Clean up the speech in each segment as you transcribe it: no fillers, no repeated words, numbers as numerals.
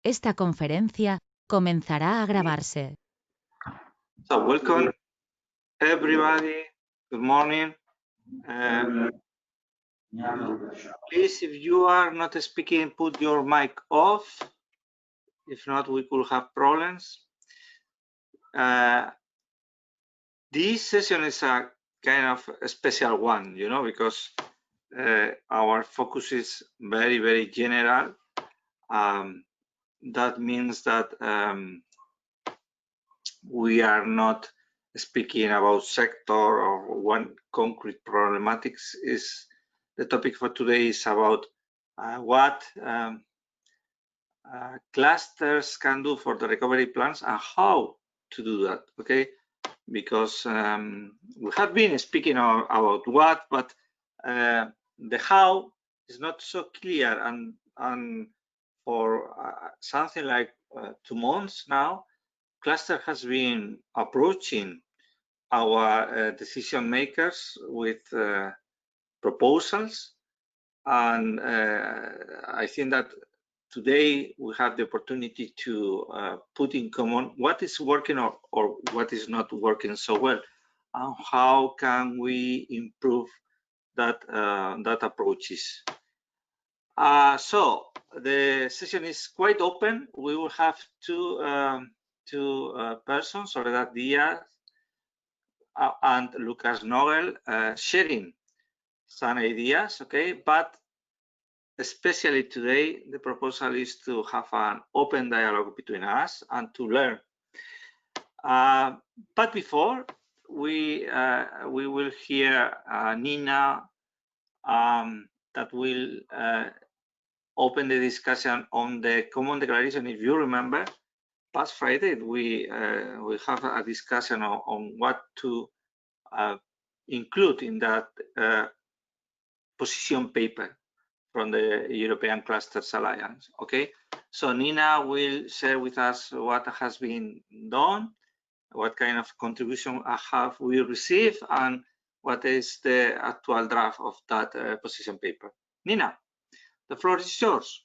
Esta conferencia comenzará a grabarse. So welcome everybody. Good morning. Please, if you are not speaking, put your mic off. If not, we could have problems. This session is a kind of a special one, you know, because our focus is very, very general. That means that we are not speaking about sector or one concrete problematics. Is the topic for today is about what clusters can do for the recovery plans and how to do that, okay? Because we have been speaking about what, but the how is not so clear, and for something like 2 months now, Cluster has been approaching our decision makers with proposals, and I think that today we have the opportunity to put in common what is working or what is not working so well, and how can we improve that that approaches. So the session is quite open. We will have two persons, Soledad Diaz and Lucas Nogel, sharing some ideas, okay? But especially today, the proposal is to have an open dialogue between us and to learn. But before, we will hear Nina that will open the discussion on the common declaration. If you remember, past Friday we have a discussion on what to include in that position paper from the European Clusters Alliance. Okay, so Nina will share with us what has been done, what kind of contribution have we received, and what is the actual draft of that position paper. Nina, the floor is yours.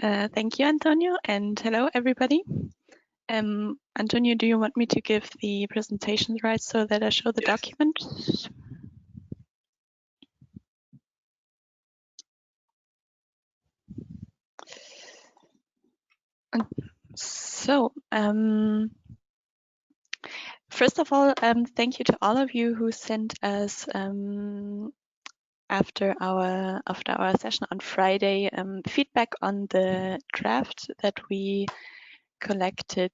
Thank you, Antonio, and hello, everybody. Antonio, do you want me to give the presentation right so that I show the document? So, first of all, thank you to all of you who sent us after our session on Friday feedback on the draft that we collected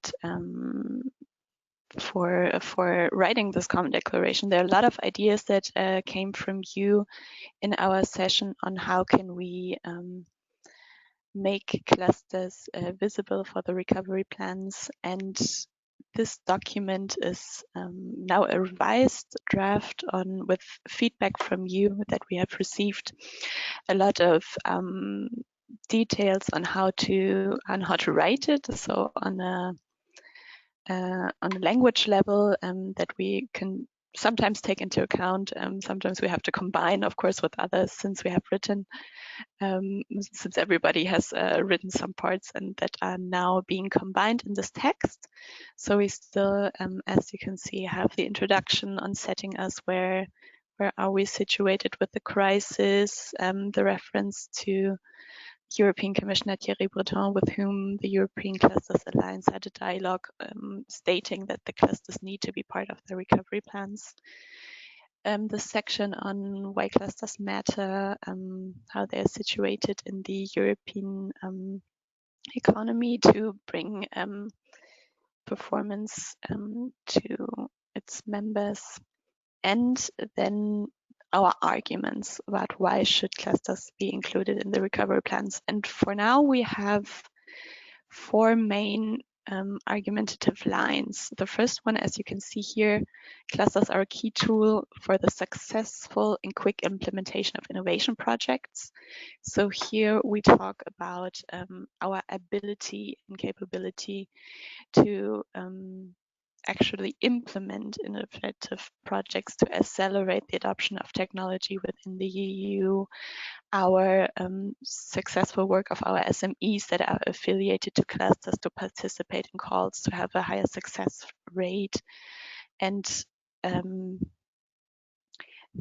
for writing this common declaration. There are a lot of ideas that came from you in our session on how can we make clusters visible for the recovery plans, and this document is now a revised draft with feedback from you that we have received. A lot of details on how to write it, so on a language level that we can sometimes take into account. Sometimes we have to combine, of course, with others, since we have written, since everybody has written some parts and that are now being combined in this text. So we still, as you can see, have the introduction on setting us where are we situated with the crisis, the reference to European Commissioner Thierry Breton, with whom the European Clusters Alliance had a dialogue stating that the clusters need to be part of the recovery plans. The section on why clusters matter, how they're situated in the European economy to bring performance to its members, and then our arguments about why should clusters be included in the recovery plans. And for now, we have 4 main argumentative lines. The first one, as you can see here, clusters are a key tool for the successful and quick implementation of innovation projects. So here we talk about our ability and capability to actually implement innovative projects to accelerate the adoption of technology within the EU. Our successful work of our SMEs that are affiliated to clusters to participate in calls to have a higher success rate, and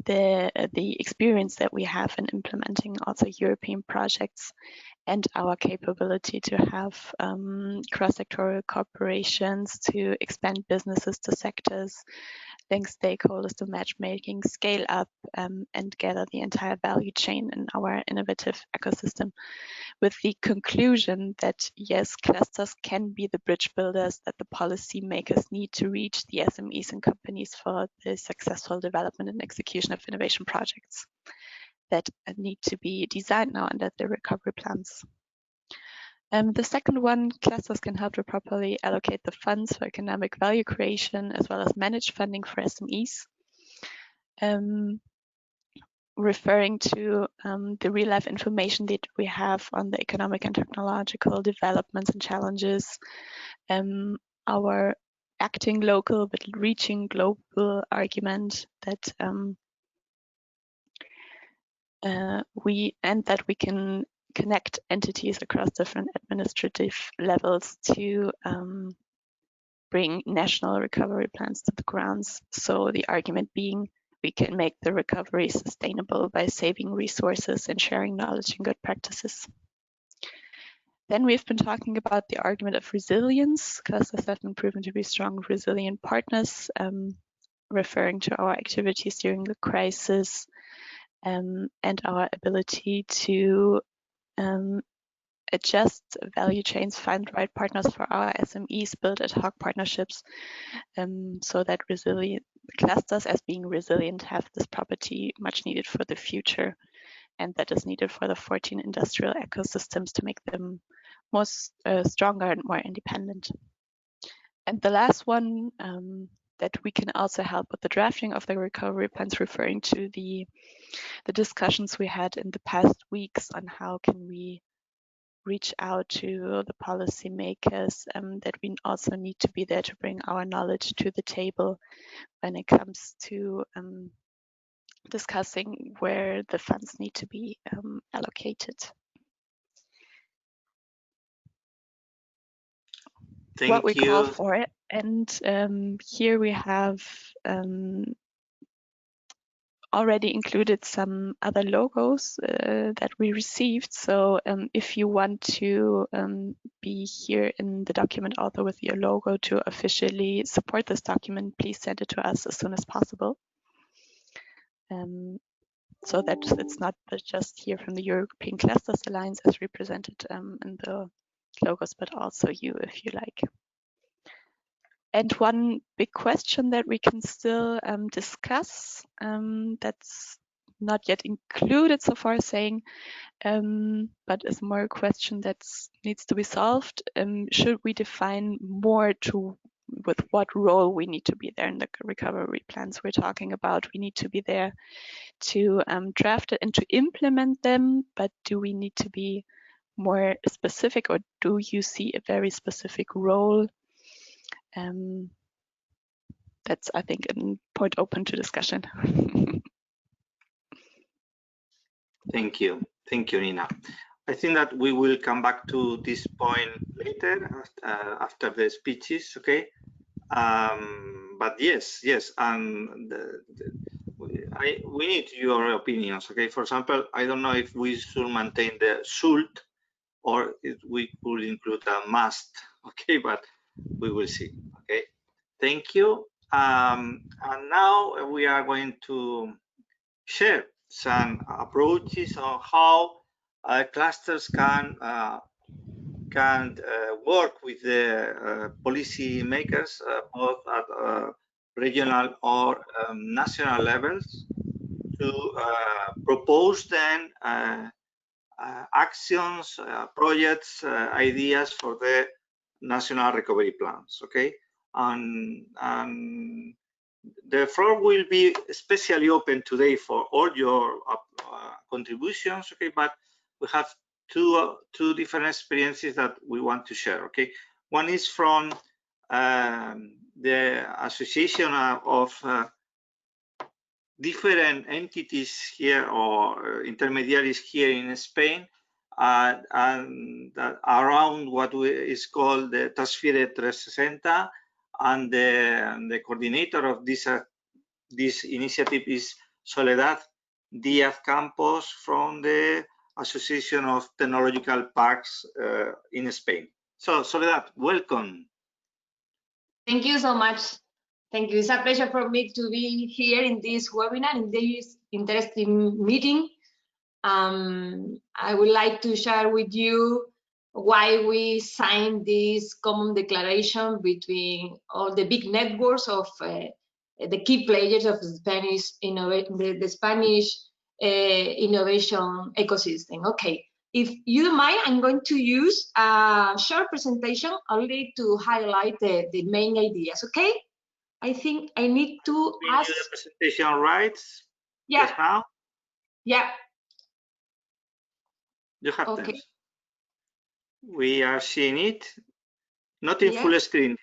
the experience that we have in implementing also European projects, and our capability to have cross-sectoral corporations to expand businesses to sectors, link stakeholders to matchmaking, scale up, and gather the entire value chain in our innovative ecosystem, with the conclusion that yes, clusters can be the bridge builders that the policymakers need to reach the SMEs and companies for the successful development and execution of innovation projects that need to be designed now under the recovery plans. The second one, clusters can help to properly allocate the funds for economic value creation as well as manage funding for SMEs. Referring to the real-life information that we have on the economic and technological developments and challenges, our acting local but reaching global argument that we can connect entities across different administrative levels to bring national recovery plans to the grounds. So the argument being we can make the recovery sustainable by saving resources and sharing knowledge and good practices. Then we've been talking about the argument of resilience. Clusters have been proven to be strong, resilient partners, referring to our activities during the crisis, and our ability to adjust value chains, find right partners for our SMEs, build ad hoc partnerships, so that resilient clusters, as being resilient, have this property much needed for the future, and that is needed for the 14 industrial ecosystems to make them more stronger and more independent. And the last one, that we can also help with the drafting of the recovery plans, referring to the discussions we had in the past weeks on how can we reach out to the policymakers, that we also need to be there to bring our knowledge to the table when it comes to discussing where the funds need to be allocated. Thank you. Call for it. And here we have already included some other logos that we received. So if you want to be here in the document author with your logo to officially support this document, please send it to us as soon as possible. So that it's not just here from the European Clusters Alliance as represented in the logos, but also you, if you like. And one big question that we can still discuss, that's not yet included so far, saying, but is more a question that needs to be solved. Should we define more with what role we need to be there in the recovery plans we're talking about? We need to be there to draft it and to implement them, but do we need to be more specific, or do you see a very specific role? That's, I think, a point open to discussion. Thank you, Nina. I think that we will come back to this point later after the speeches, okay? But yes, and we need your opinions, okay? For example, I don't know if we should maintain the should or if we could include a must, okay? But we will see, okay? Thank you. And now we are going to share some approaches on how clusters can work with the policy makers, both at regional or national levels, to propose then actions, projects, ideas for the national recovery plans, okay? And the floor will be especially open today for all your contributions, okay? But we have two different experiences that we want to share, okay? One is from the association of different entities here or intermediaries here in Spain, and around what is called the Transfire 360, and the coordinator of this initiative is Soledad Díaz Campos from the Association of Technological Parks in Spain. So Soledad, welcome. Thank you so much. Thank you. It's a pleasure for me to be here in this webinar, in this interesting meeting. I would like to share with you why we signed this common declaration between all the big networks of the key players of the Spanish innovation ecosystem. Okay, if you don't mind, I'm going to use a short presentation only to highlight the main ideas. Okay, I think I need to ask the presentation rights. Yeah. Just now. Yeah. You have Okay. them. We are seeing it, not in full screen.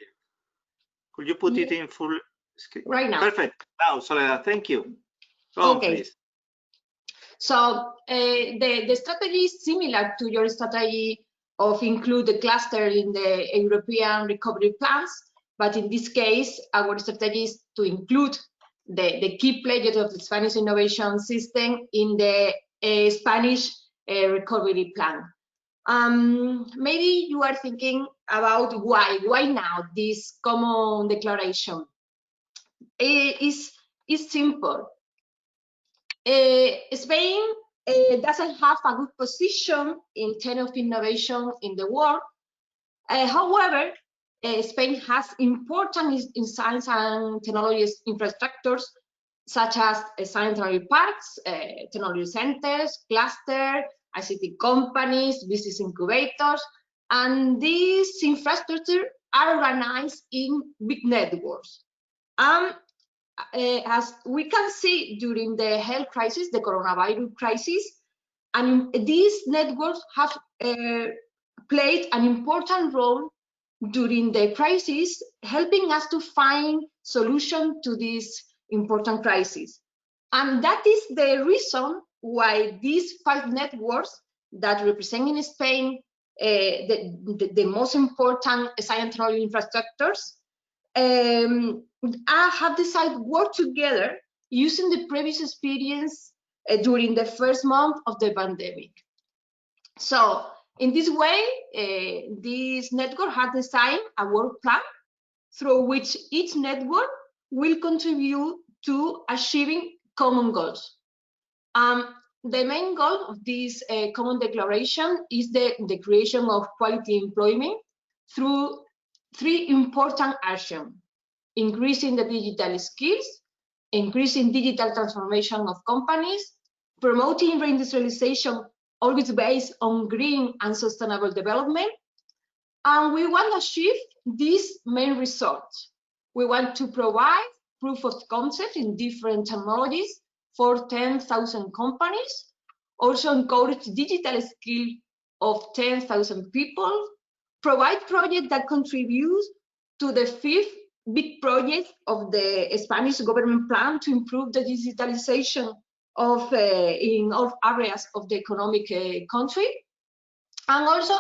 Could you put it in full screen? Right now. Perfect. Now, Soledad, thank you. Go on, please. So the strategy is similar to your strategy of include the cluster in the European recovery plans, but in this case, our strategy is to include the key players of the Spanish innovation system in the Spanish recovery plan. Maybe you are thinking about why now this common declaration. It's simple. Spain doesn't have a good position in terms of innovation in the world. However, Spain has important in science and technology infrastructures, such as science technology parks, technology centers, cluster, ICT companies, business incubators, and these infrastructures are organized in big networks. As we can see during the health crisis, the coronavirus crisis, and these networks have played an important role during the crisis, helping us to find solutions to this important crisis. And that is the reason why these 5 networks that represent in Spain the most important science technology infrastructures have decided to work together using the previous experience during the first month of the pandemic. So in this way, this network has designed a work plan through which each network will contribute to achieving common goals. The main goal of this common declaration is the creation of quality employment through 3 important actions: increasing the digital skills, increasing digital transformation of companies, promoting reindustrialization always based on green and sustainable development. And we want to achieve these main results. We want to provide proof of concept in different technologies for 10,000 companies, also encourage digital skill of 10,000 people, provide projects that contribute to the 5th big project of the Spanish government plan to improve the digitalization of in all areas of the economic country, and also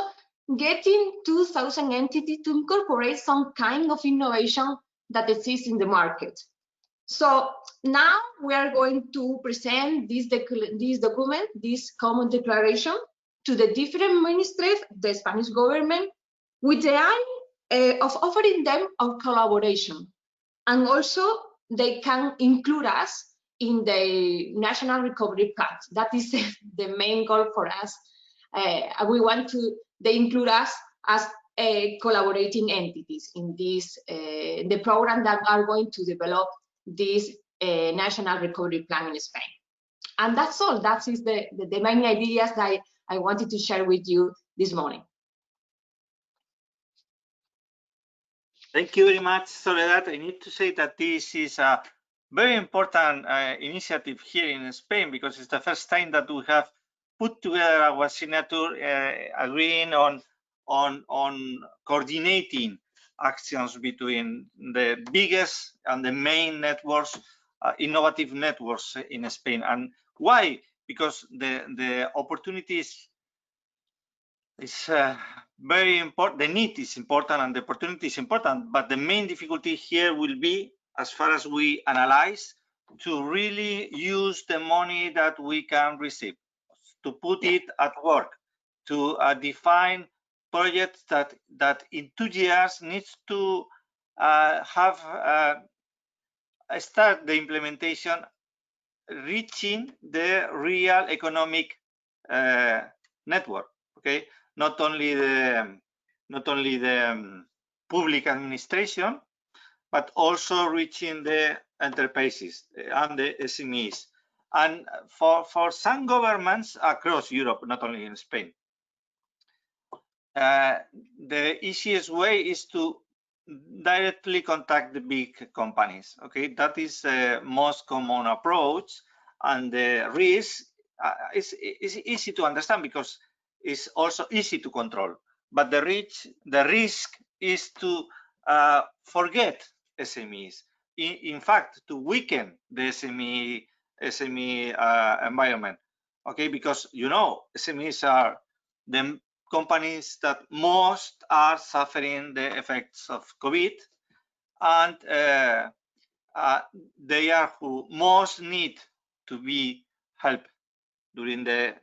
getting 2,000 entities to incorporate some kind of innovation that exists in the market. So now we are going to present this document, this common declaration, to the different ministries of the Spanish government with the aim of offering them our collaboration. And also they can include us in the national recovery plans. That is the main goal for us. We want they include us as collaborating entities in this the program that are going to develop this national recovery plan in Spain. And that's all. That is the main ideas that I wanted to share with you this morning. Thank you very much, Soledad. I need to say that this is a very important initiative here in Spain, because it's the first time that we have put together our signature agreeing on coordinating actions between the biggest and the main networks, innovative networks in Spain. And why? Because the opportunities is very important. The need is important and the opportunity is important, but the main difficulty here will be, as far as we analyze, to really use the money that we can receive, to put it at work, to define projects that in 2 years needs to start the implementation, reaching the real economic network. Okay, not only the public administration, but also reaching the enterprises and the SMEs. And for some governments across Europe, not only in Spain, the easiest way is to directly contact the big companies. Okay, that is the most common approach, and the risk is easy to understand because it's also easy to control. But the risk is to forget SMEs. In fact, to weaken the SME environment. Okay, because SMEs are the companies that most are suffering the effects of COVID, and they are who most need to be helped during the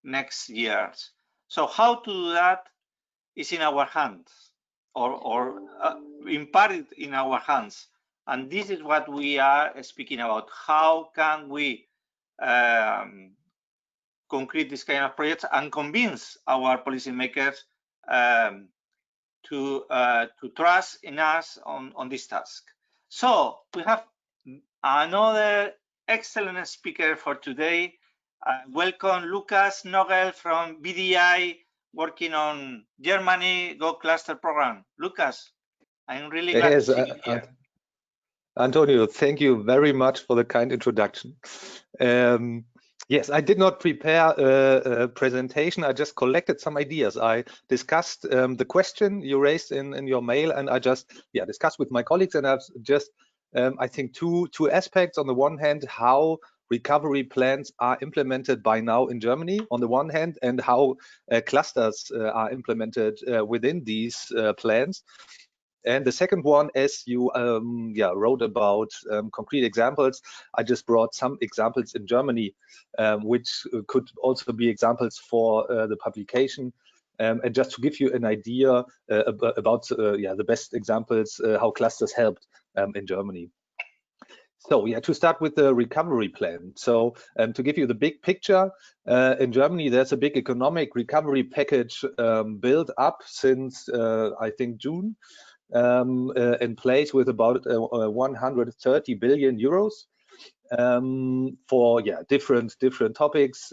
next years. So how to do that is in our hands, or in part in our hands. And this is what we are speaking about. How can we concrete this kind of projects and convince our policymakers to trust in us on this task? So we have another excellent speaker for today. Welcome Lucas Nogel from BDI, working on Germany Go Cluster program. Lucas, I'm really glad to see you here. Antonio, thank you very much for the kind introduction. Yes, I did not prepare a presentation. I just collected some ideas. I discussed the question you raised in your mail, and I just discussed with my colleagues, and I've just I think two aspects. On the one hand, how recovery plans are implemented by now in Germany on the one hand, and how clusters are implemented within these plans. And the second one, as you wrote about concrete examples, I just brought some examples in Germany, which could also be examples for the publication. And just to give you an idea about the best examples, how clusters helped in Germany. So to start with the recovery plan. So to give you the big picture, in Germany, there's a big economic recovery package built up since I think June. In place with about 130 billion euros for different topics,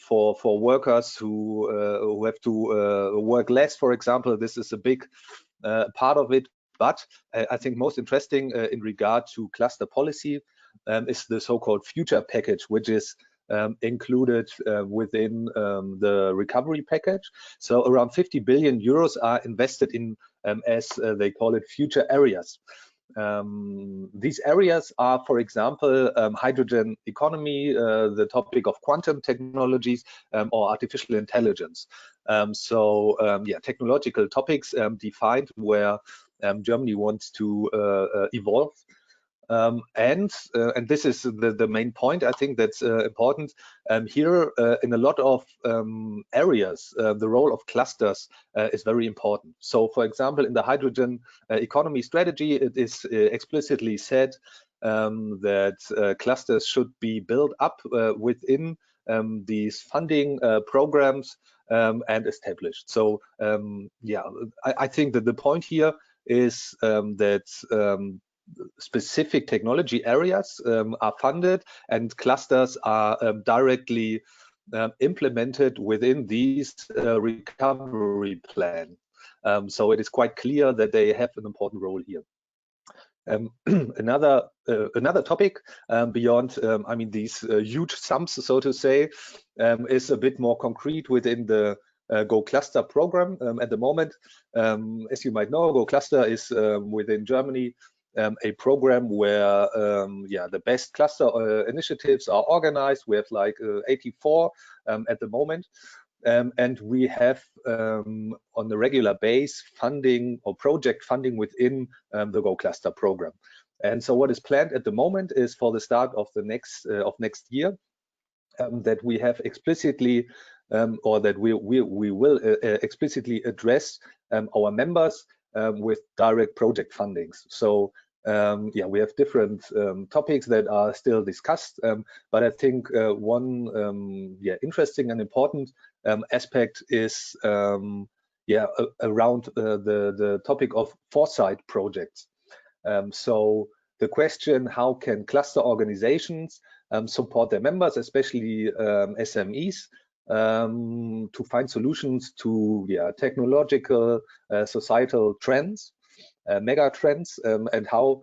for workers who have to work less, for example. This is a big part of it. But I think most interesting in regard to cluster policy is the so-called future package, which is included within the recovery package. So around 50 billion euros are invested in, as they call it, future areas. These areas are, for example, hydrogen economy, the topic of quantum technologies, or artificial intelligence. Technological topics defined where Germany wants to evolve. And this is the main point, I think, that's important. Here, in a lot of areas, the role of clusters is very important. So, for example, in the hydrogen economy strategy, it is explicitly said that clusters should be built up within these funding programs and established. So, I think that the point here is that specific technology areas are funded and clusters are directly implemented within these recovery plan. So it is quite clear that they have an important role here. Another topic beyond, these huge sums, so to say, is a bit more concrete within the Go Cluster program. At the moment, as you might know, Go Cluster is within Germany a program where the best cluster initiatives are organized. We have like 84 at the moment. And we have on a regular base funding or project funding within the Go Cluster program. And so what is planned at the moment is for the start of the next year that we have explicitly or that we will explicitly address our members with direct project fundings. So we have different topics that are still discussed, but I think one interesting and important aspect is around the topic of foresight projects. So the question, how can cluster organizations support their members, especially SMEs, to find solutions to technological, societal trends, mega trends, and how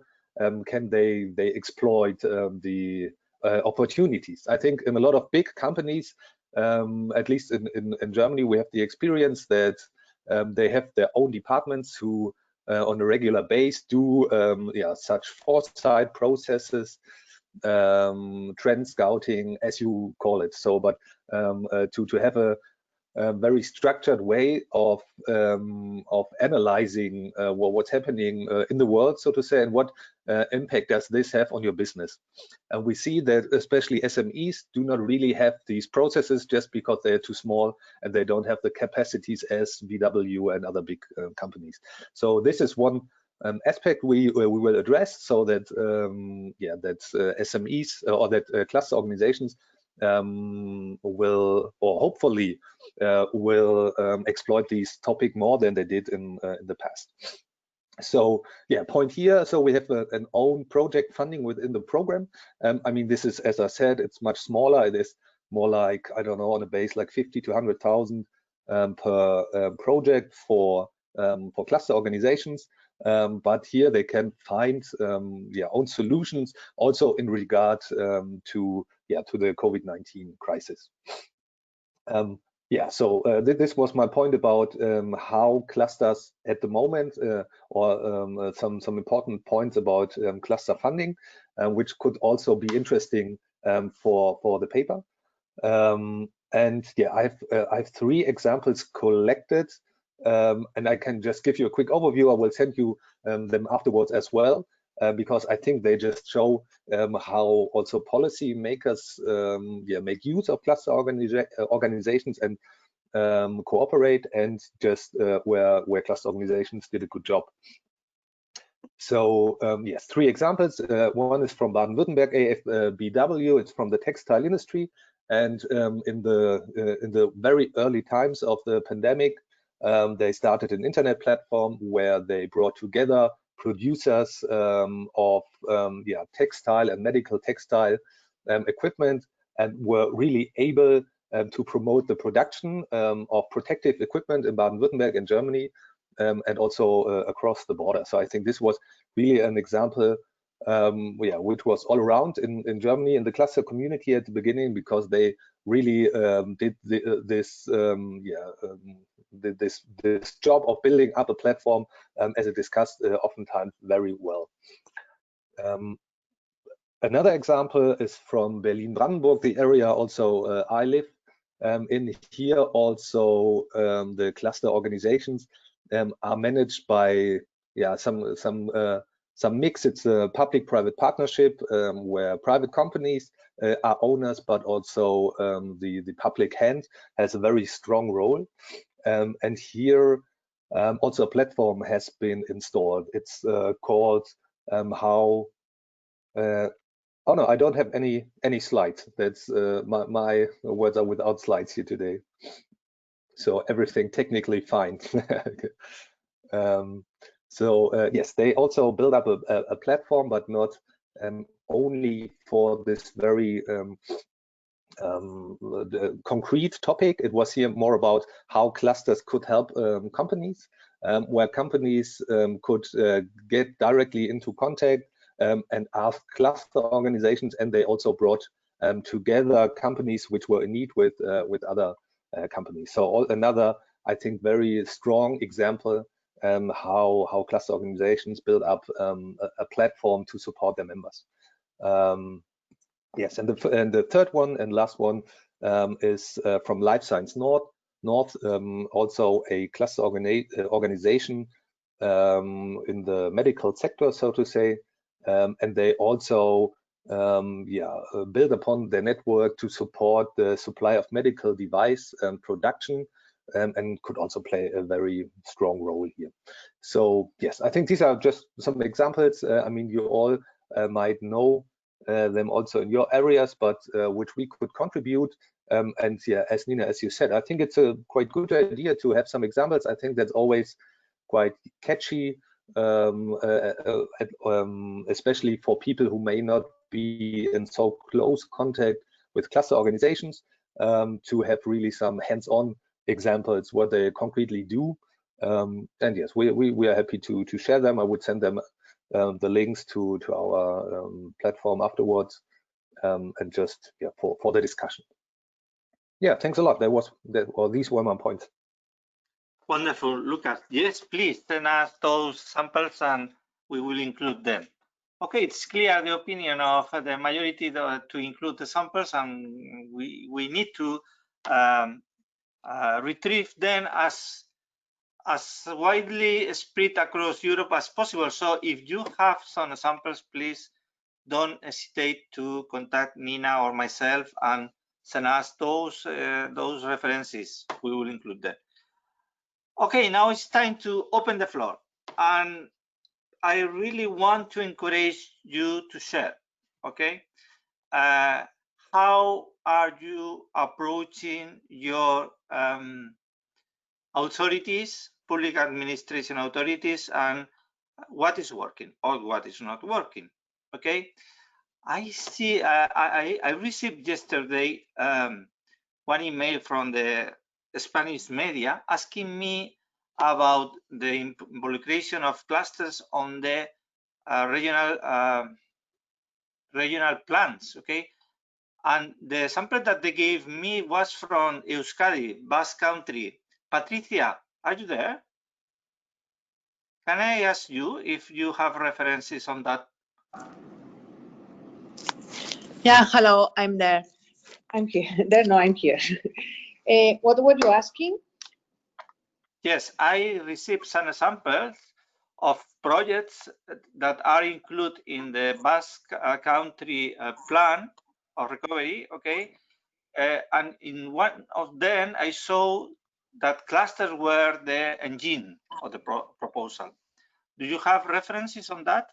can they exploit the opportunities. I think in a lot of big companies, at least in Germany, we have the experience that they have their own departments who on a regular base do such foresight processes, trend scouting, as you call it. So, but to have a very structured way of analyzing what's happening in the world, so to say, and what impact does this have on your business. And we see that especially SMEs do not really have these processes just because they're too small and they don't have the capacities as VW and other big companies. So this is one aspect we will address, so that SMEs or that cluster organizations will, or hopefully will exploit this topic more than they did in the past. So point here, so we have an own project funding within the program. I mean, this is, as I said, it's much smaller. It is more like, I don't know, on a base like 50 to 100,000 per project for cluster organizations. But here they can find own solutions also in regard to the COVID-19 crisis. So this was my point about how clusters at the moment, or some important points about cluster funding, which could also be interesting for the paper. And I have 3 examples collected, and I can just give you a quick overview. I will send you them afterwards as well, because I think they just show how also policy makers make use of cluster organizations and cooperate, and just where cluster organizations did a good job. So yes, 3 examples. One is from Baden-Württemberg AFBW. It's from the textile industry, and in the very early times of the pandemic, they started an internet platform where they brought together producers of textile and medical textile equipment, and were really able to promote the production of protective equipment in Baden-Württemberg in Germany, and also across the border. So I think this was really an example which was all around in Germany in the cluster community at the beginning, because they really did this job of building up a platform, as it discussed oftentimes very well. Another example is from Berlin-Brandenburg, the area also I live in. Here also the cluster organizations are managed by some mix. It's a public-private partnership where private companies are owners, but also the public hand has a very strong role. And here also a platform has been installed. It's called how. Oh no, I don't have any slides. That's my words are without slides here today. So everything technically fine. Yes, they also build up a platform, but not only for this very concrete topic. It was here more about how clusters could help companies, where companies could get directly into contact and ask cluster organizations, and they also brought together companies which were in need with other companies. So another, I think, very strong example how cluster organizations build up a platform to support their members. Yes, and the third one and last one is from Life Science North, also a cluster organization in the medical sector, so to say, and they also build upon their network to support the supply of medical device production, and could also play a very strong role here. So yes, I think these are just some examples. I mean, you all might know them also in your areas, but which we could contribute. And yeah, as Nina, as you said, I think it's a quite good idea to have some examples. I think that's always quite catchy, especially for people who may not be in so close contact with cluster organizations, to have really some hands-on examples what they concretely do. And yes, we are happy to share them. I would send them the links to our platform afterwards, and just for the discussion. Yeah, thanks a lot. These were my points. Wonderful, Lucas. Yes, please send us those samples and we will include them. Okay, it's clear the opinion of the majority to include the samples, and we need to retrieve them as widely spread across Europe as possible. So if you have some samples, please don't hesitate to contact Nina or myself and send us those references. We will include them. Okay, now it's time to open the floor, and I really want to encourage you to share. Okay, how are you approaching your authorities, public administration authorities, and what is working or what is not working? Okay, I see. I received yesterday one email from the Spanish media asking me about the involucration of clusters on the regional plans. Okay, and the sample that they gave me was from Euskadi, Basque Country. Patricia, are you there? Can I ask you if you have references on that? Yeah, hello, I'm there. I'm here. I'm here. What were you asking? Yes, I received some samples of projects that are included in the Basque Country plan of recovery, okay? And in one of them, I saw that clusters were the engine of the proposal. Do you have references on that?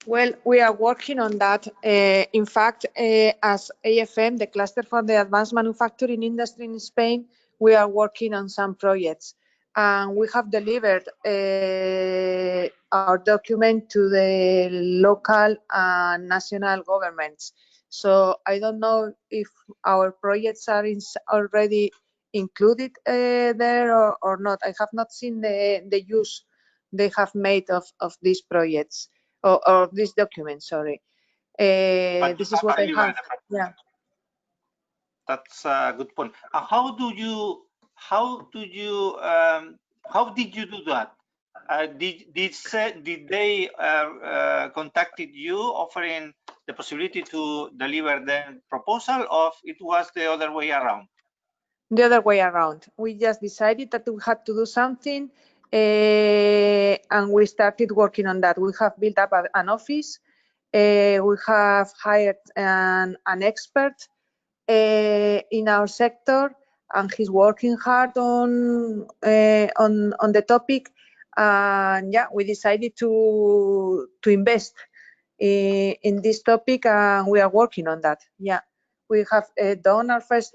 Well, we are working on that. In fact, as AFM, the Cluster for the Advanced Manufacturing Industry in Spain, we are working on some projects. And we have delivered our document to the local and national governments. So I don't know if our projects are already included there or not. I have not seen the use they have made of these projects. Or this document, sorry. This is what I have. Yeah. That's a good point. How did you do that? Did they contacted you offering the possibility to deliver the proposal, or it was the other way around? The other way around. We just decided that we had to do something, and we started working on that. We have built up an office. We have hired an expert in our sector, and he's working hard on the topic. And yeah, we decided to invest in this topic, and we are working on that. Yeah. We have done our first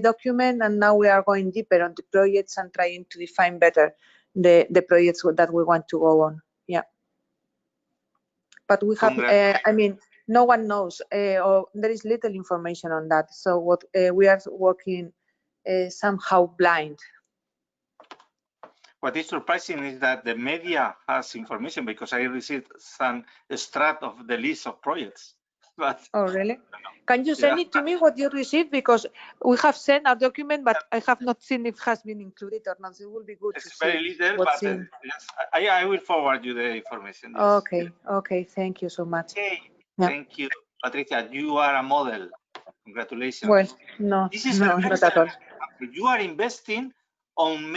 document, and now we are going deeper on the projects and trying to define better the projects that we want to go on. Yeah. But we have, I mean, no one knows, or there is little information on that. So what we are working somehow blind. What is surprising is that the media has information, because I received some extract of the list of projects. but Oh, really? Can you Yeah. send it to me what you received? Because we have sent our document, but I have not seen if it has been included or not. So it will be good to it's see very little, what's but in. yes, I will forward you the information. Yes. Okay, okay, thank you so much. Okay, Yeah. thank you, Patricia. You are a model. Congratulations. Well, no, This is no, an not at all. excellent. You are investing on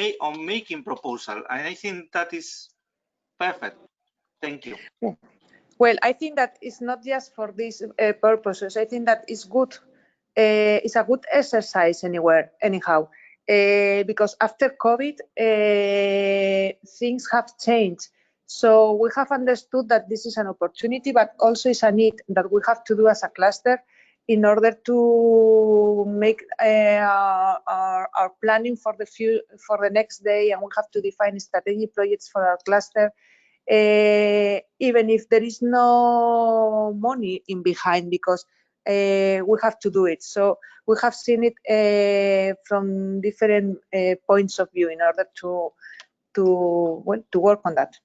making proposal, and I think that is perfect. Thank you. Well, I think that it's not just for these purposes. I think that it's good. It's a good exercise anyhow, because after COVID, things have changed. So we have understood that this is an opportunity, but also it's a need that we have to do as a cluster in order to make our planning for the next day, and we have to define strategic projects for our cluster. Even if there is no money in behind, because we have to do it. So we have seen it from different points of view in order to work on that.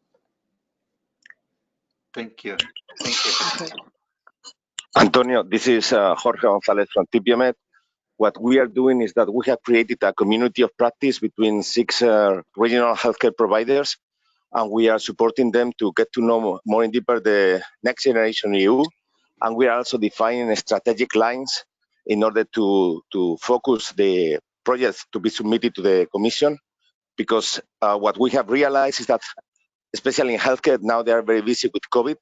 Thank you. Thank you. Okay. Antonio, this is Jorge Gonzalez from TPMed. What we are doing is that we have created a community of practice between 6 regional healthcare providers, and we are supporting them to get to know more in deeper the next generation EU. And we are also defining strategic lines in order to focus the projects to be submitted to the Commission, because what we have realized is that, especially in healthcare, now they are very busy with COVID,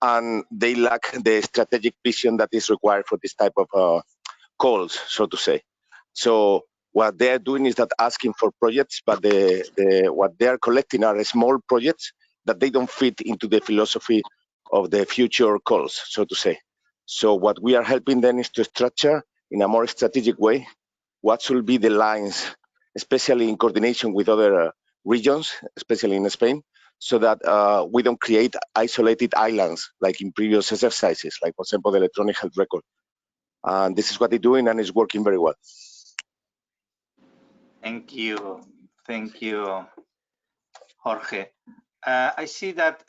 and they lack the strategic vision that is required for this type of calls, so to say. So what they are doing is that asking for projects, but what they are collecting are small projects that they don't fit into the philosophy of the future calls, so to say. So what we are helping them is to structure in a more strategic way what should be the lines, especially in coordination with other regions, especially in Spain, so that we don't create isolated islands like in previous exercises, like, for example, the electronic health record. And this is what they're doing, and it's working very well. Thank you. Thank you, Jorge. I see that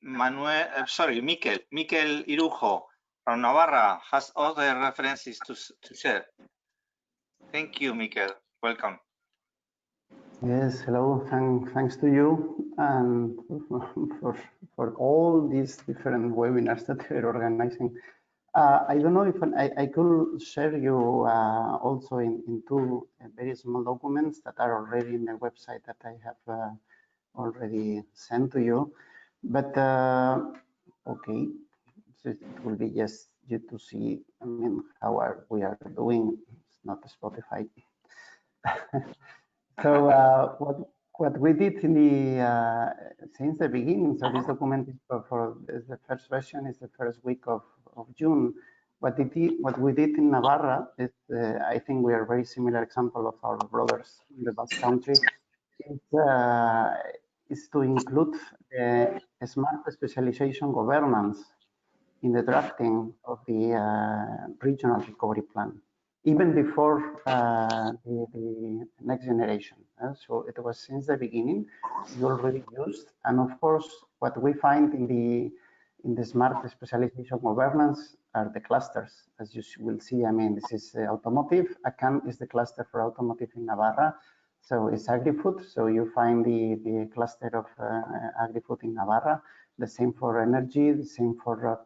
Mikel Irujo from Navarra has other references to share. Thank you, Mikel. Welcome. Yes, hello. Thanks to you and for all these different webinars that you're organizing. I don't know if I could share you also in two very small documents that are already in the website that I have already sent to you. But okay, so it will be just you to see. I mean, how we are doing. It's not Spotify. So what we did in the since the beginning. So this document is for the first version is the first week of June. What we did in Navarra is, I think we are a very similar example of our brothers in the Basque Country. Is to include smart specialization governance in the drafting of the regional recovery plan, even before the next generation. So it was since the beginning, we already used, and of course, what we find in the smart specialization governance are the clusters, as you will see. I mean, this is automotive. ACAN is the cluster for automotive in Navarra. So it's agri-food. So you find the cluster of agri-food in Navarra. The same for energy. The same for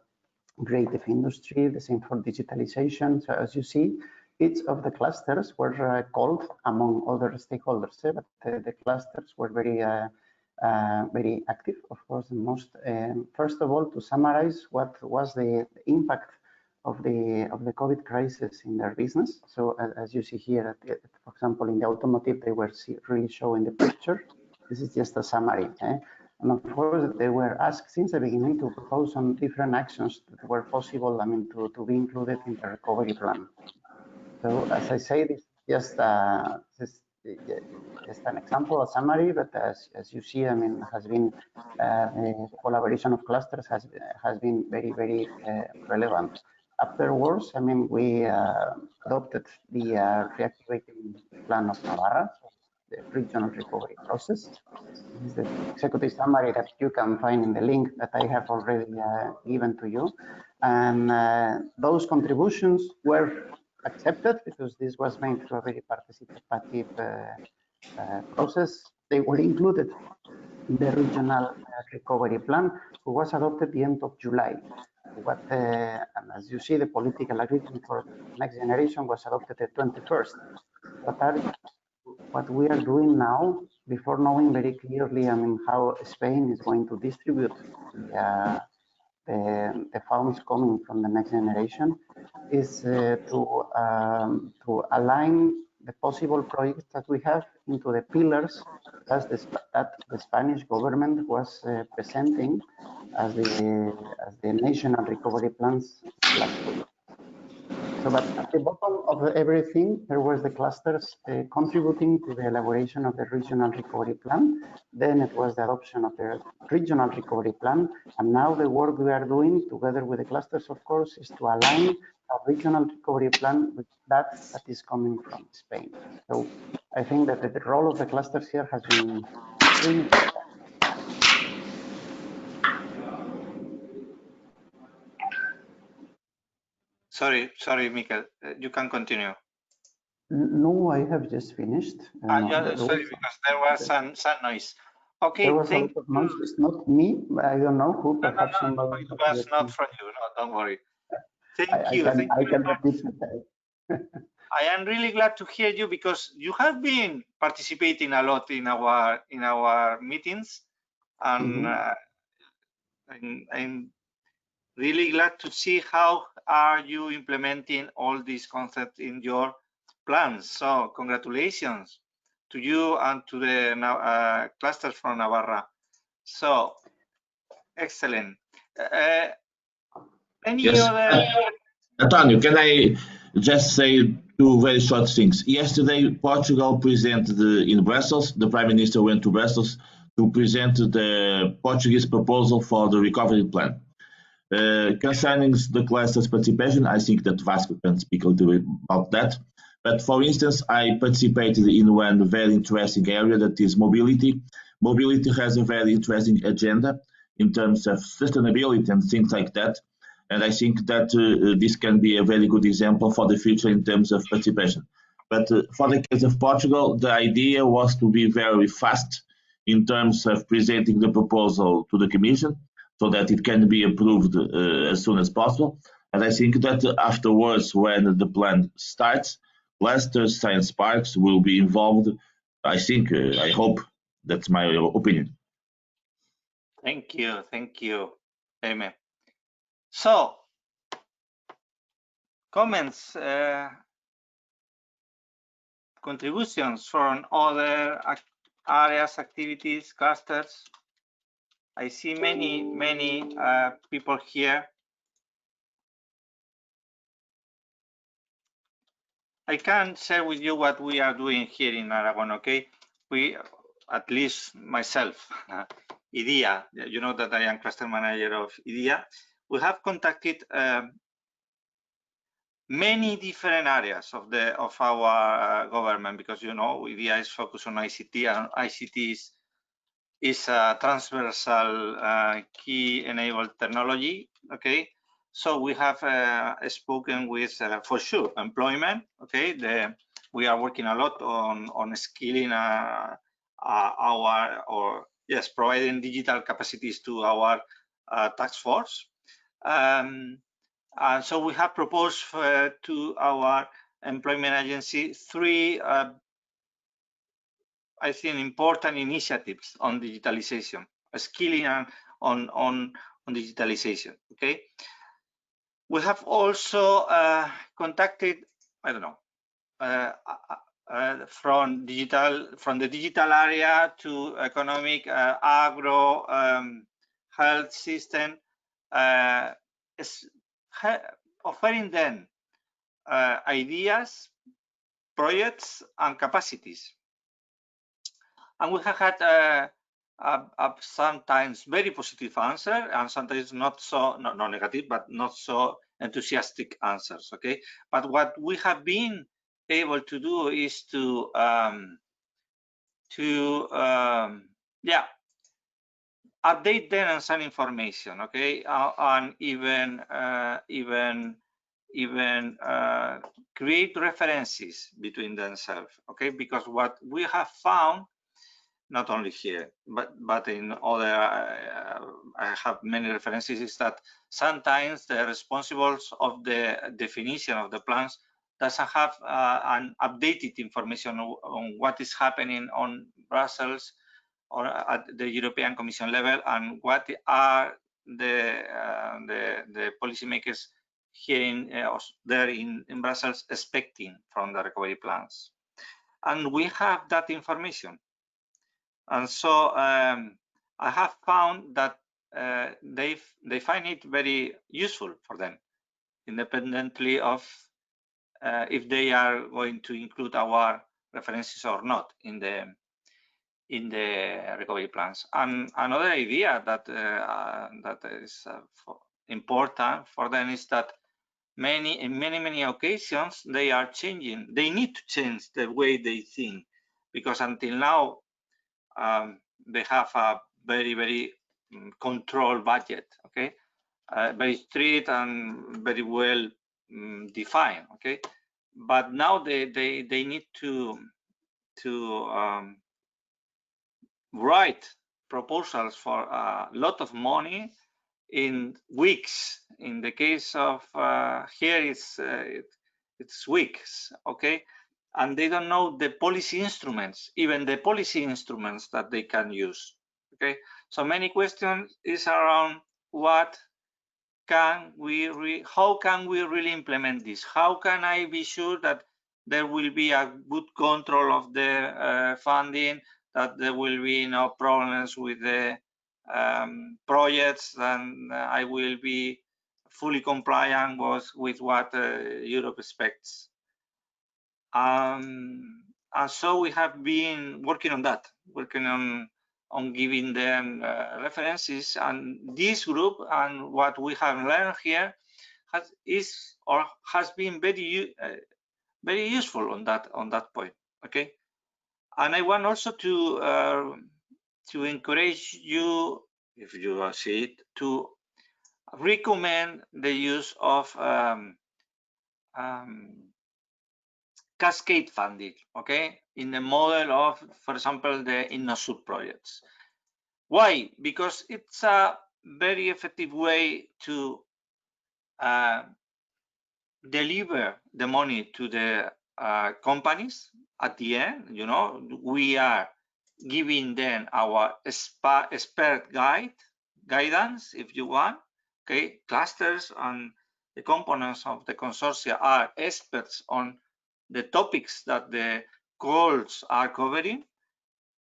creative industry. The same for digitalization. So as you see, each of the clusters were called among other stakeholders, but the clusters were very very active, of course. The most first of all, to summarize what was the impact of the COVID crisis in their business. So as you see here, for example, in the automotive, they were really showing the picture. This is just a summary. And of course, they were asked since the beginning to propose some different actions that were possible, I mean, to be included in the recovery plan. So as I say, this is just an example, a summary, but as you see, I mean, has been the collaboration of clusters has been very, very relevant. Afterwards, I mean, we adopted the reactivating plan of Navarra. the regional recovery process. This is the executive summary that you can find in the link that I have already given to you. And those contributions were accepted because this was made through a very participative process. They were included in the regional recovery plan, which was adopted at the end of July. And as you see, the political agreement for next generation was adopted the 21st. What we are doing now, before knowing very clearly, I mean, how Spain is going to distribute the funds coming from the next generation, is to align the possible projects that we have into the pillars that the Spanish government was presenting as the national recovery plans last week. So, but at the bottom of everything, there was the clusters contributing to the elaboration of the regional recovery plan. Then it was the adoption of the regional recovery plan. And now the work we are doing together with the clusters, of course, is to align a regional recovery plan with that is coming from Spain. So I think that the role of the clusters here has been really important. Sorry, Mikel. You can continue. No, I have just finished. Sorry, because there was some noise. Okay, there was a lot of noise. It's not me. I don't know who. Perhaps somebody. It was not from you. No, don't worry. Thank you. I can repeat it. I am really glad to hear you because you have been participating a lot in our meetings, and I'm really glad to see how are you implementing all these concepts in your plans. So congratulations to you and to the clusters from Navarra. So excellent. Any other? Antonio, can I just say two very short things? Yesterday, Portugal presented in Brussels, the Prime Minister went to Brussels to present the Portuguese proposal for the recovery plan. Concerning the cluster's participation, I think that Vasco can speak a little bit about that. But for instance, I participated in one very interesting area, that is mobility. Mobility has a very interesting agenda in terms of sustainability and things like that. And I think that this can be a very good example for the future in terms of participation. But for the case of Portugal, the idea was to be very fast in terms of presenting the proposal to the Commission, so that it can be approved as soon as possible. And I think that afterwards, when the plan starts, clusters, science parks will be involved. I think, I hope, that's my opinion. Thank you, Amen. So, comments, contributions from other areas, activities, clusters. I see many people here. I can share with you what we are doing here in Aragon, okay? We, at least myself, IDEA, you know that I am cluster manager of IDEA. We have contacted many different areas of our government, because you know IDEA is focused on ICT, and ICT is a transversal key enabled technology, okay? So we have spoken with, for sure, employment, okay? We are working a lot on skilling providing digital capacities to our task force. And so we have proposed to our employment agency 3 I think important initiatives on digitalization, skilling and on digitalization. Okay, we have also contacted, I don't know, from the digital area to economic, agro, health system, offering them ideas, projects, and capacities. And we have had sometimes very positive answer, and sometimes not so, not negative, but not so enthusiastic answers. Okay, but what we have been able to do is to to yeah, update them on some information, okay, and even create references between themselves, okay, because what we have found, not only here but in other I have many references, is that sometimes the responsibles of the definition of the plans doesn't have an updated information on what is happening on Brussels or at the European Commission level, and what are the policymakers here there in Brussels expecting from the recovery plans. And we have that information. And so I have found that they find it very useful for them, independently of if they are going to include our references or not in the recovery plans. And another idea that that is important for them is that in many occasions they are changing. They need to change the way they think, because until now they have a very controlled budget, okay, very strict and very well defined, okay. But now they need to write proposals for a lot of money in weeks. In the case of here, it's weeks, okay, and they don't know the policy instruments, even the policy instruments that they can use, okay. So many questions is around what can we how can we really implement this? How can I be sure that there will be a good control of the funding, that there will be no problems with the projects, and I will be fully compliant with what Europe expects. And so we have been working on that, working on giving them references, and this group and what we have learned here has been very useful on that point, okay. And I want also to encourage you, if you see it, to recommend the use of cascade funding, okay, in the model of, for example, the InnoSub projects. Why? Because it's a very effective way to deliver the money to the companies. At the end, you know, we are giving them our expert guidance, if you want, okay. Clusters and the components of the consortia are experts on the topics that the calls are covering,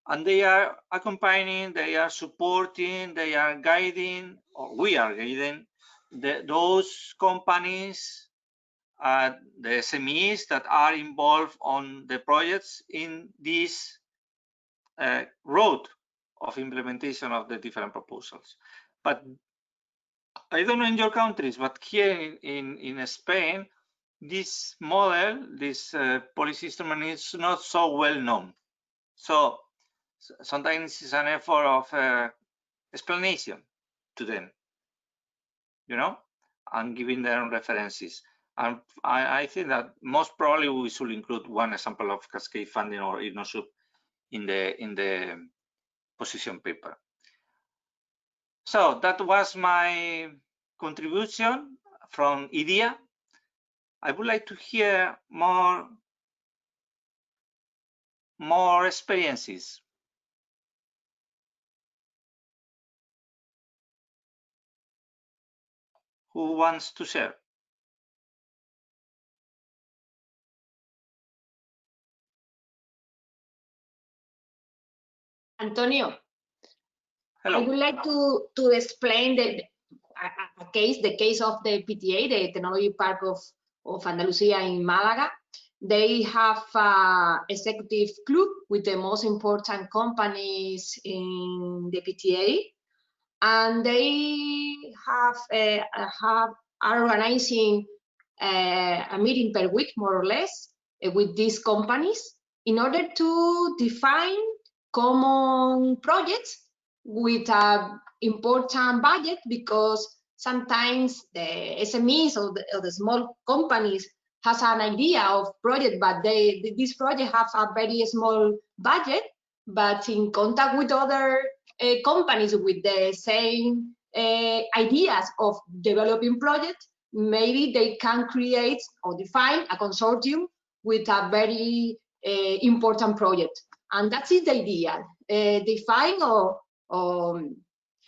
and they are accompanying, they are supporting, they are guiding, or we are guiding those companies, the SMEs that are involved on the projects in this road of implementation of the different proposals. But I don't know in your countries, but here in Spain, this model, this policy instrument is not so well known. So sometimes it's an effort of explanation to them, you know, and giving them references. And I think that most probably we should include one example of cascade funding or InnoSub in the position paper. So that was my contribution from IDEA. I would like to hear more experiences. Who wants to share? Antonio, Hello. I would like to explain the case of the PTA, the Technology Park of Andalusia in Malaga. They have an executive club with the most important companies in the PTA, and they are organizing a meeting per week, more or less, with these companies in order to define common projects with a important budget, because sometimes the SMEs or the small companies has an idea of project, but this project has a very small budget, but in contact with other companies with the same ideas of developing projects, maybe they can create or define a consortium with a very important project. And that is the idea. Define or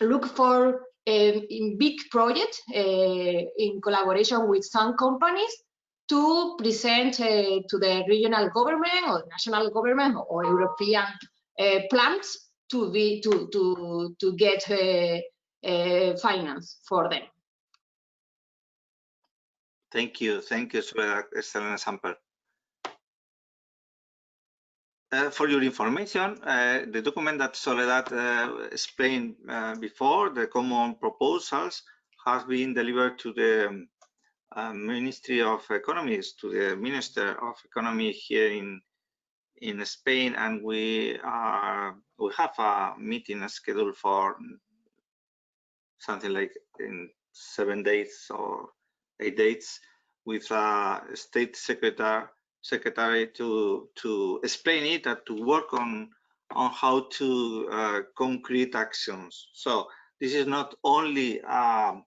look for in big projects in collaboration with some companies to present to the regional government or national government or European plans to get finance for them. Thank you, Soledad. Excellent example. For your information, the document that Soledad explained before, the common proposals, has been delivered to the Ministry of Economy, to the Minister of Economy here in Spain, and we have a meeting scheduled for something like in 7 days or 8 days with a state secretary to explain it and to work on how to concrete actions. So this is not only a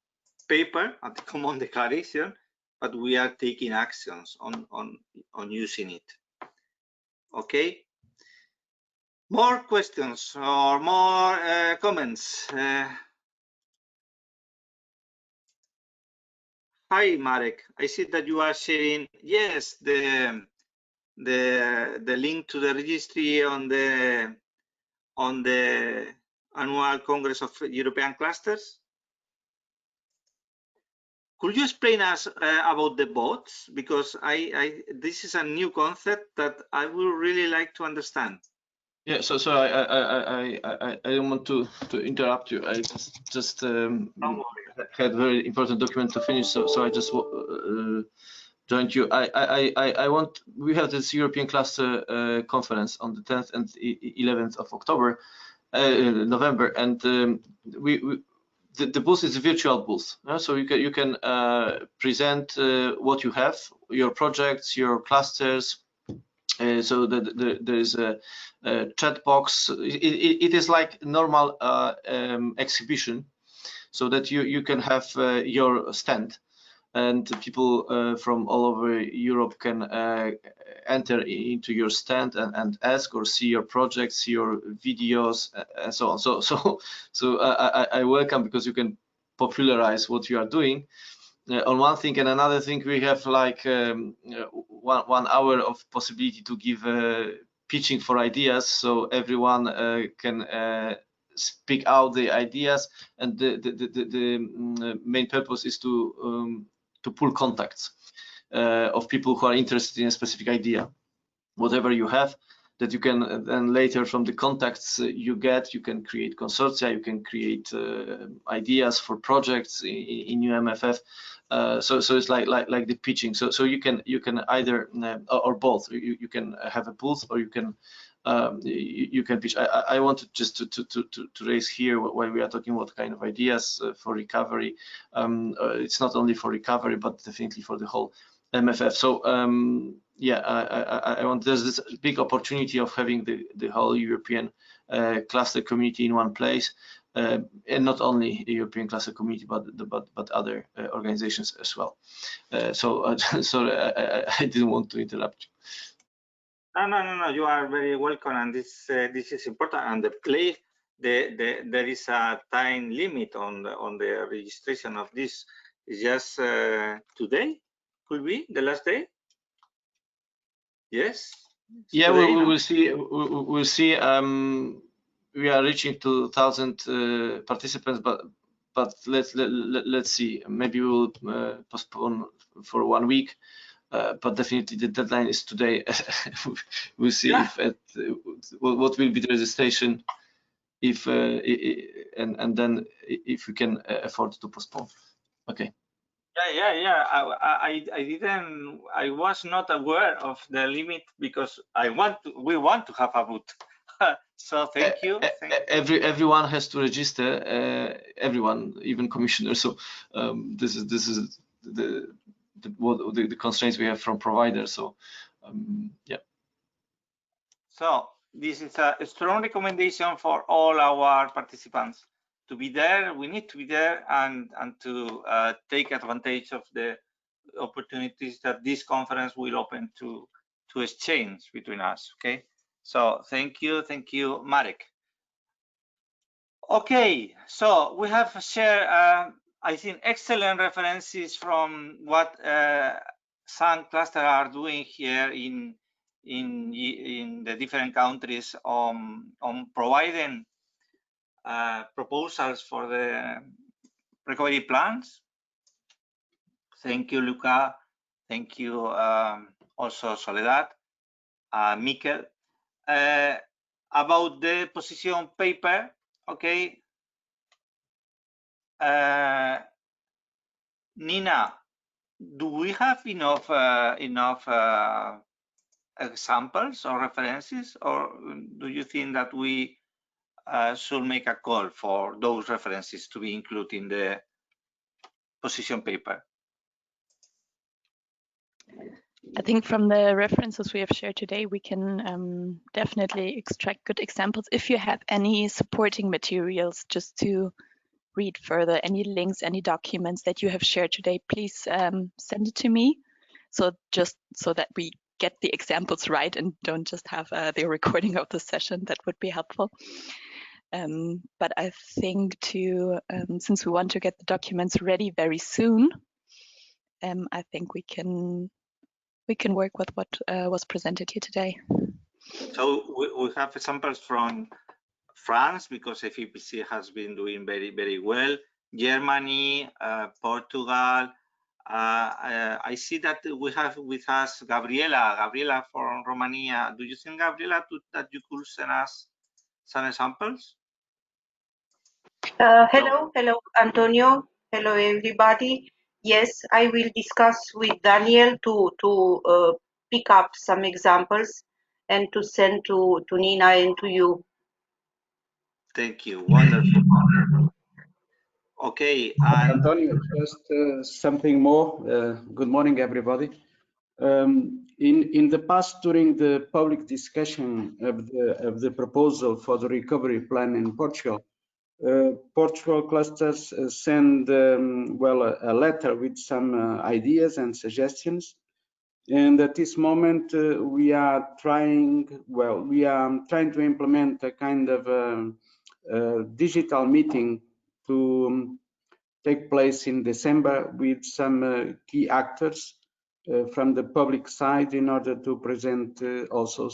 paper at the common declaration, but we are taking actions on using it. Okay. More questions or more comments? Hi, Marek. I see that you are sharing, yes, the link to the registry on the annual Congress of European Clusters. Could you explain us about the bots? Because this is a new concept that I would really like to understand. Yeah, so I don't want to interrupt you. I just had a very important document to finish, so I just joined you. We have this European Cluster Conference on the 10th and 11th of November, and the booth is a virtual booth, so you can present what you have, your projects, your clusters. So there is a chat box. It is like normal exhibition, so that you can have your stand, and people from all over Europe can enter into your stand and ask or see your projects, see your videos, and so on. So I welcome, because you can popularize what you are doing. On one thing, and another thing, we have like 1 hour of possibility to give pitching for ideas, so everyone can speak out the ideas, and the main purpose is to pull contacts of people who are interested in a specific idea, whatever you have, that you can then later, from the contacts you get, you can create consortia, you can create ideas for projects in new MFF. So it's like the pitching. So you can either or both. You can have a booth, or you can pitch. I wanted just to raise here, while we are talking about kind of ideas for recovery. It's not only for recovery, but definitely for the whole MFF. So yeah, I want, there's this big opportunity of having the whole European cluster community in one place, and not only the European cluster community, but other organizations as well. So sorry, I didn't want to interrupt you. No. You are very welcome, and this is important. And there is a time limit on the registration of this. It's just today. Could be the last day. Yes. Yeah, we will see. We'll see. We are reaching 2,000 participants, but let's see. Maybe we will postpone for 1 week, but definitely the deadline is today. We'll see what will be the registration, if and then if we can afford to postpone. Okay. Yeah. I was not aware of the limit, because we want to have a booth. So thank you. Everyone has to register. Everyone, even commissioners. So this is the constraints we have from providers. So yeah. So this is a strong recommendation for all our participants to be there. We need to be there and to take advantage of the opportunities that this conference will open to exchange between us. Okay. So thank you, Marek. Okay, so we have shared, I think, excellent references from what some clusters are doing here in the different countries on providing proposals for the recovery plans. Thank you, Luca. Thank you, also Soledad, Mikel. About the position paper, okay. Nina, do we have enough examples or references, or do you think that we should make a call for those references to be included in the position paper? I think from the references we have shared today, we can definitely extract good examples. If you have any supporting materials just to read further, any links, any documents that you have shared today, please send it to me. So just so that we get the examples right and don't just have the recording of the session, that would be helpful. But I think since we want to get the documents ready very soon, I think we can work with what was presented here today. So we have examples from France, because FEPC has been doing very, very well. Germany, Portugal. I see that we have with us Gabriela from Romania. Do you think, Gabriela, that you could send us some examples? Hello, Antonio. Hello, everybody. Yes, I will discuss with Daniel to pick up some examples and to send to Nina and to you. Thank you. Wonderful. Okay. And Antonio, just something more. Good morning, everybody. In the past, during the public discussion of the proposal for the recovery plan in Portugal, Portugal clusters send a letter with some ideas and suggestions. And at this moment, we are trying to implement a kind of digital meeting to take place in December with some key actors from the public side in order to present also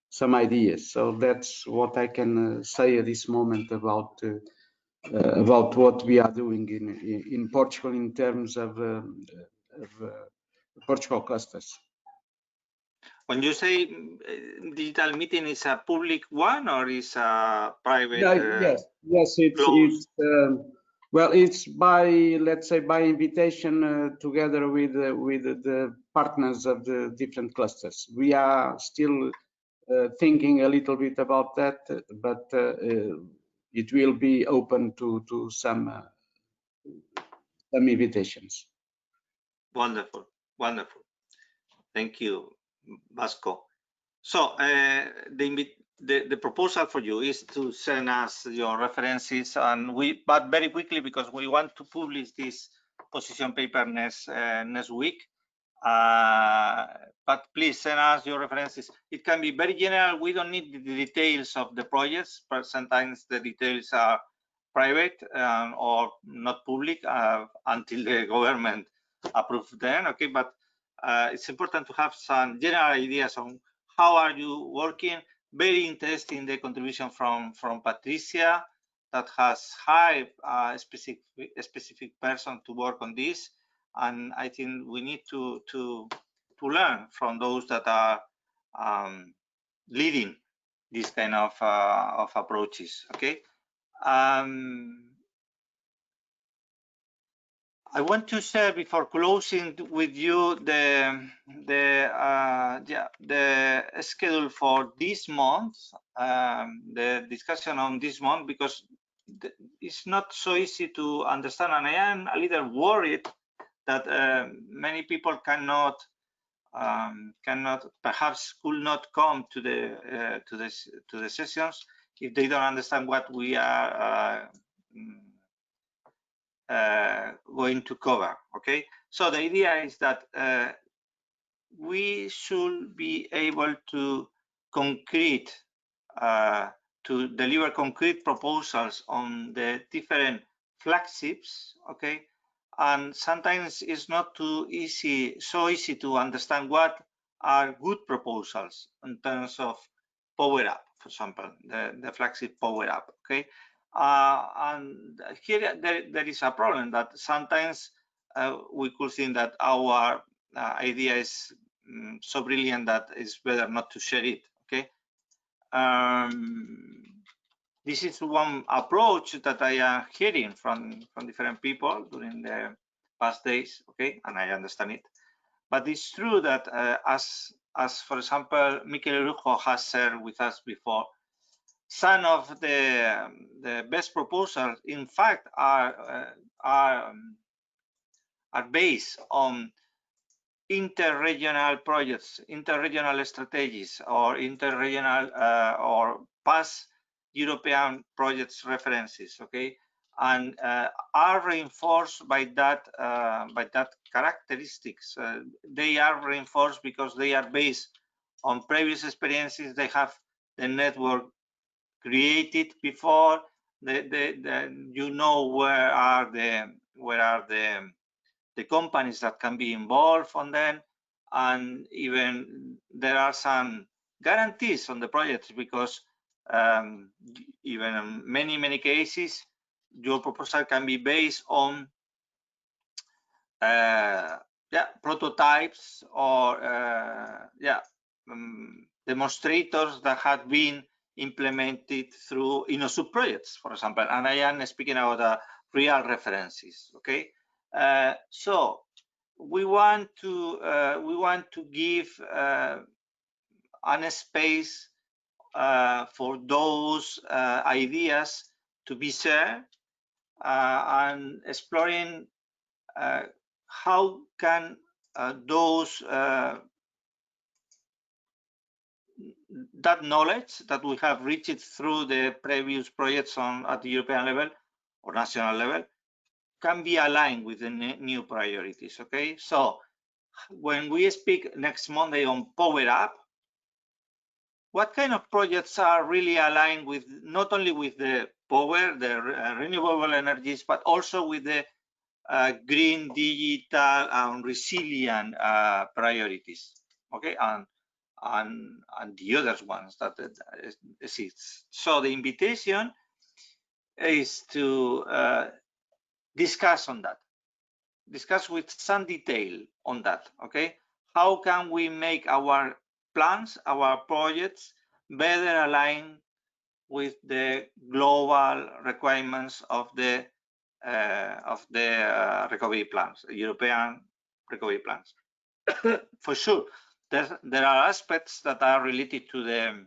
some ideas. So that's what I can say at this moment about what we are doing in Portugal in terms of Portugal clusters. when you say digital meeting, is a public one or is a private? Yes, it's well, it's by, let's say, by invitation together with the partners of the different clusters. We are still thinking a little bit about that, but it will be open to some invitations. Wonderful, wonderful. Thank you, Vasco. So the proposal for you is to send us your references, and but very quickly, because we want to publish this position paper next week. But please send us your references. It can be very general. We don't need the details of the projects, but sometimes the details are private or not public until the government approves them. Okay, but it's important to have some general ideas on how are you working. Very interesting the contribution from Patricia, that has hired a specific person to work on this, and I think we need to learn from those that are leading this kind of approaches. Okay. I want to share before closing with you the schedule for this month, the discussion on this month, because it's not so easy to understand, and I am a little worried that many people cannot perhaps could not come to the sessions if they don't understand what we are going to cover. Okay, so the idea is that we should be able to deliver concrete proposals on the different flagships. Okay, and sometimes it's not so easy to understand what are good proposals in terms of power up, for example, the flagship power up. Okay, and here there is a problem that sometimes we could think that our idea is so brilliant that it's better not to share it. Okay, this is one approach that I am hearing from different people during the past days. Okay, and I understand it, but it's true that as for example Mikel Rujo has shared with us before, some of the best proposals in fact are based on interregional projects, interregional strategies, or interregional or past European projects references. Okay, and are reinforced by that characteristics. They are reinforced because they are based on previous experiences. They have the network created before. You know where are the companies that can be involved on them, and even there are some guarantees on the projects, because even in many cases your proposal can be based on prototypes or demonstrators that have been implemented through InnoSub projects, for example, and I am speaking about real references. Okay, so we want to give a space for those ideas to be shared and exploring how can those that knowledge that we have reached through the previous projects at the European level or national level can be aligned with the new priorities. Okay, so when we speak next Monday on Power Up, what kind of projects are really aligned with not only with the power, the renewable energies, but also with the green, digital, and resilient priorities? Okay, and the other ones that exist. So the invitation is to discuss on that, discuss with some detail on that. Okay, how can we make our plans, our projects better aligned with the global requirements of the recovery plans, European recovery plans? For sure, there are aspects that are related to the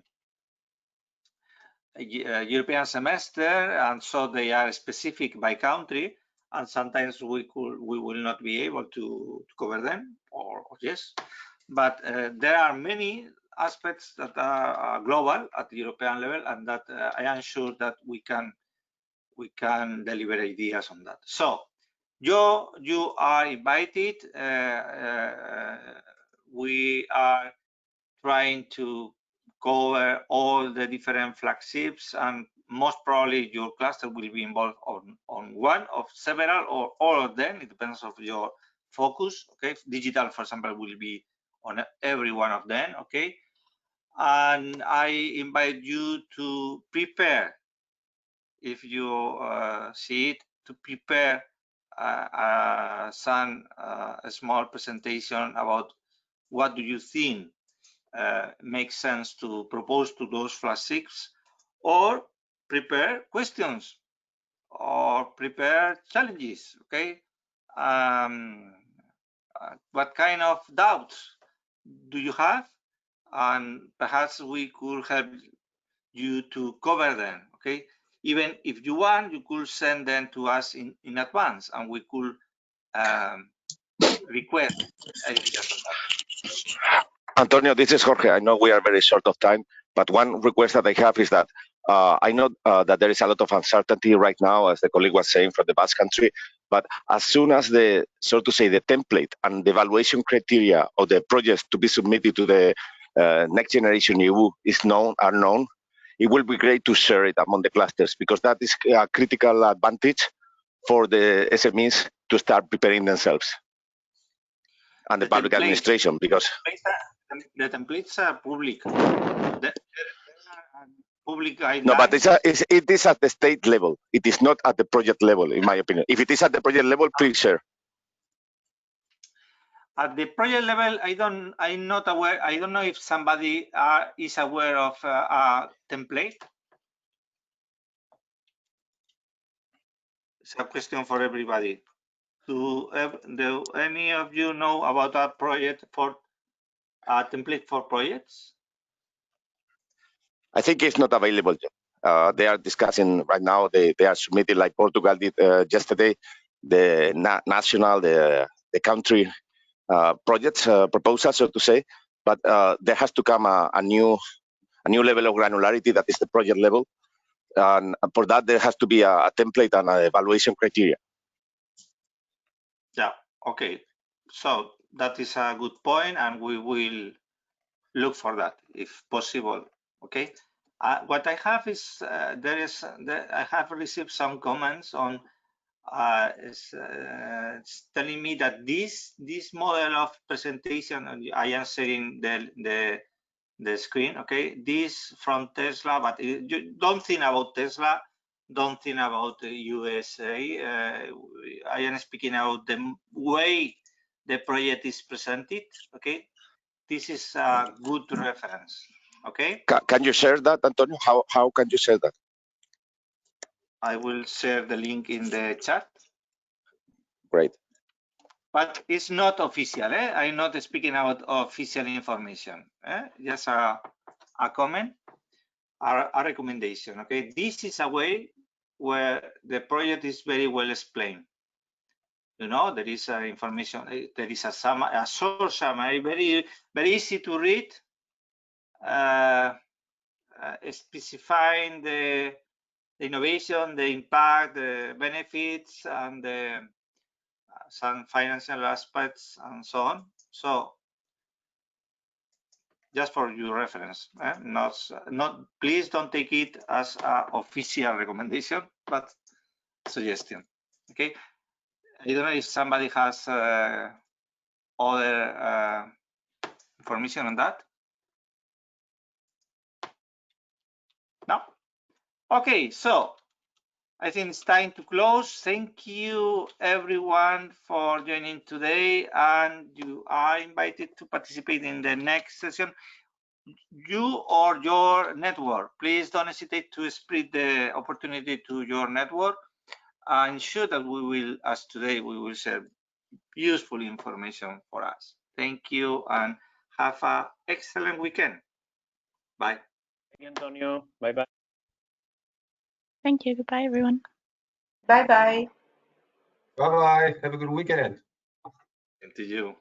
European semester, and so they are specific by country, and sometimes we will not be able to cover them, or yes, but there are many aspects that are global at the European level, and that I am sure that we can deliver ideas on that. So you are invited. We are trying to cover all the different flagships, and most probably your cluster will be involved on one of several or all of them. It depends on your focus. Okay, digital, for example, will be on every one of them. Okay, and I invite you to prepare, if you see it, to prepare some small presentation about what do you think makes sense to propose to those flagships, or prepare questions or prepare challenges. Okay, what kind of doubts do you have, and perhaps we could help you to cover them. Okay, even if you want, you could send them to us in advance, and we could request ideas on that. Antonio, this is Jorge. I know we are very short of time, but one request that I have is that I know that there is a lot of uncertainty right now, as the colleague was saying, from the Basque Country. But as soon as the, so to say, the template and the evaluation criteria of the projects to be submitted to the Next Generation EU are known, it will be great to share it among the clusters, because that is a critical advantage for the SMEs to start preparing themselves and the public administration, because the templates are public. Public guidelines. No, but it is at the state level. It is not at the project level, in my opinion. If it is at the project level, please share. At the project level, I'm not aware. I don't know if somebody is aware of a template. It's a question for everybody. Do any of you know about a project for a template for projects? I think it's not available yet. They are discussing right now. They are submitted, like Portugal did yesterday, the national, the country projects proposal, so to say. But there has to come a new level of granularity, that is the project level. And for that, there has to be a template and an evaluation criteria. Yeah, okay. So that is a good point, and we will look for that if possible. Okay. What I have is I have received some comments on it's telling me that this model of presentation, I am sharing the screen. Okay, this from Tesla, but you don't think about Tesla. Don't think about the USA. I am speaking about the way the project is presented. Okay, this is a good reference. Okay. Can you share that, Antonio? How can you share that? I will share the link in the chat. Great. But it's not official. I'm not speaking about official information. Just a comment, a recommendation. Okay, this is a way where the project is very well explained. You know, there is information. There is a source summary, very easy to read, specifying the innovation, the impact, the benefits, and some financial aspects, and so on. So, just for your reference, please don't take it as an official recommendation, but suggestion. Okay. I don't know if somebody has other information on that. No. Okay, so I think it's time to close. Thank you everyone for joining today, and you are invited to participate in the next session. You or your network, please don't hesitate to spread the opportunity to your network. I'm sure that we will, as today, we will share useful information for us. Thank you and have an excellent weekend. Bye. Thank you, Antonio. Bye-bye. Thank you. Goodbye, everyone. Bye-bye. Bye-bye. Have a good weekend. And to you.